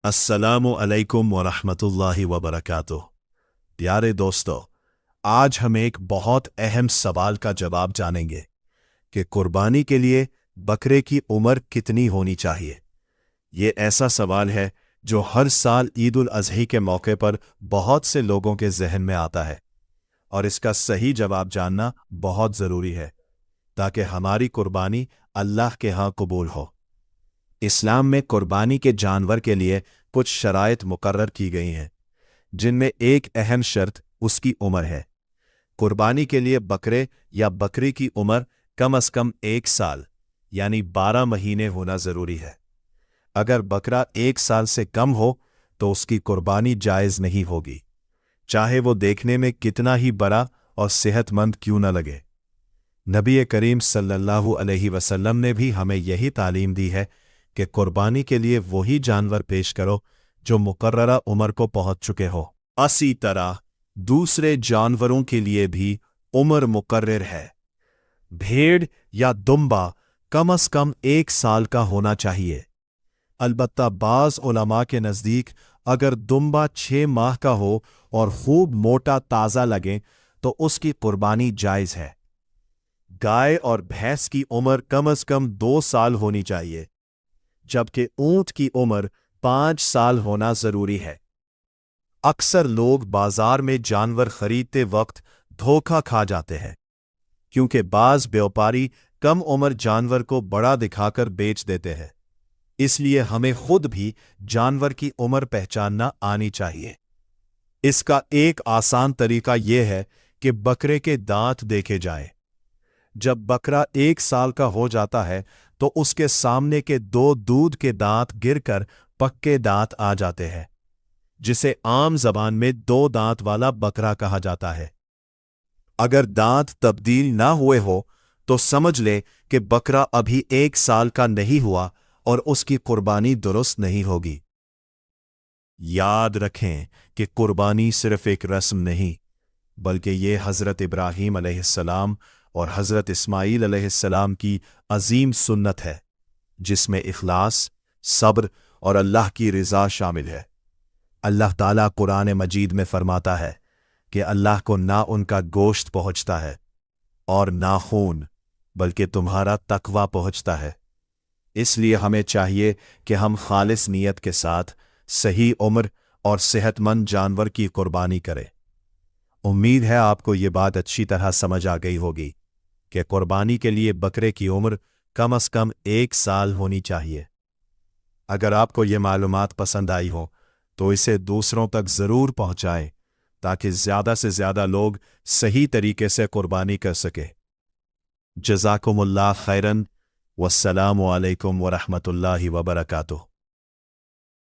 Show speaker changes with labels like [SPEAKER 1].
[SPEAKER 1] अस्सलामु अलैकुम वरहमतुल्लाहि वबरकातुह। प्यारे दोस्तों, आज हम एक बहुत अहम सवाल का जवाब जानेंगे कि कुर्बानी के लिए बकरे की उम्र कितनी होनी चाहिए। ये ऐसा सवाल है जो हर साल ईद उल अज़ही के मौके पर बहुत से लोगों के जहन में आता है, और इसका सही जवाब जानना बहुत ज़रूरी है ताकि हमारी कुर्बानी अल्लाह के यहाँ कबूल हो। इस्लाम में कुर्बानी के जानवर के लिए कुछ शराइत मुकर्रर की गई हैं, जिनमें एक अहम शर्त उसकी उम्र है। कुर्बानी के लिए बकरे या बकरी की उम्र कम से कम 1 साल यानी 12 महीने होना ज़रूरी है। अगर बकरा 1 साल से कम हो तो उसकी कुर्बानी जायज़ नहीं होगी, चाहे वो देखने में कितना ही बड़ा और सेहतमंद क्यों न लगे। नबी करीम सल्लल्लाहु अलैहि वसल्लम ने भी हमें यही तालीम दी है कि कुर्बानी के लिए वही जानवर पेश करो जो मुकर्ररा उम्र को पहुंच चुके हो। इसी तरह दूसरे जानवरों के लिए भी उम्र मुकर्रर है। भेड़ या दुम्बा कम से कम 1 साल का होना चाहिए। अलबत्ता बाज़ उलमा के नज़दीक अगर दुम्बा 6 माह का हो और खूब मोटा ताज़ा लगे तो उसकी कुर्बानी जायज़ है। गाय और भैंस की उम्र कम से कम 2 साल होनी चाहिए, जबकि ऊंट की उम्र 5 साल होना जरूरी है। अक्सर लोग बाजार में जानवर खरीदते वक्त धोखा खा जाते हैं, क्योंकि बाज व्यापारी कम उम्र जानवर को बड़ा दिखाकर बेच देते हैं। इसलिए हमें खुद भी जानवर की उम्र पहचानना आनी चाहिए। इसका एक आसान तरीका यह है कि बकरे के दांत देखे जाएं। जब बकरा 1 साल का हो जाता है तो उसके सामने के 2 दूध के दांत गिरकर पक्के दांत आ जाते हैं, जिसे आम जबान में 2 दांत वाला बकरा कहा जाता है। अगर दांत तब्दील ना हुए हो तो समझ ले कि बकरा अभी 1 साल का नहीं हुआ और उसकी कुर्बानी दुरुस्त नहीं होगी। याद रखें कि कुर्बानी सिर्फ एक रस्म नहीं, बल्कि ये हज़रत इब्राहीम अलैहिस्सलाम और हज़रत इस्माईल अलैहिस्सलाम की अजीम सुन्नत है, जिसमें इखलास, सब्र और अल्लाह की रिज़ा शामिल है। अल्लाह ताला कुरान मजीद में फरमाता है कि अल्लाह को ना उनका गोश्त पहुँचता है और ना खून, बल्कि तुम्हारा तकवा पहुँचता है। इसलिए हमें चाहिए कि हम खालिस नीयत के साथ सही उम्र और सेहतमंद जानवर की कुर्बानी करें। उम्मीद है आपको ये बात अच्छी तरह समझ आ गई होगी कि कुर्बानी के लिए बकरे की उम्र कम से कम 1 साल होनी चाहिए। अगर आपको ये मालूमात पसंद आई हो तो इसे दूसरों तक ज़रूर पहुंचाएं, ताकि ज़्यादा से ज़्यादा लोग सही तरीके से कुर्बानी कर सके। जज़ाकुमुल्लाह खैरन। वस्सलामु अलैकुम वरहमतुल्लाहि वबरकातुह।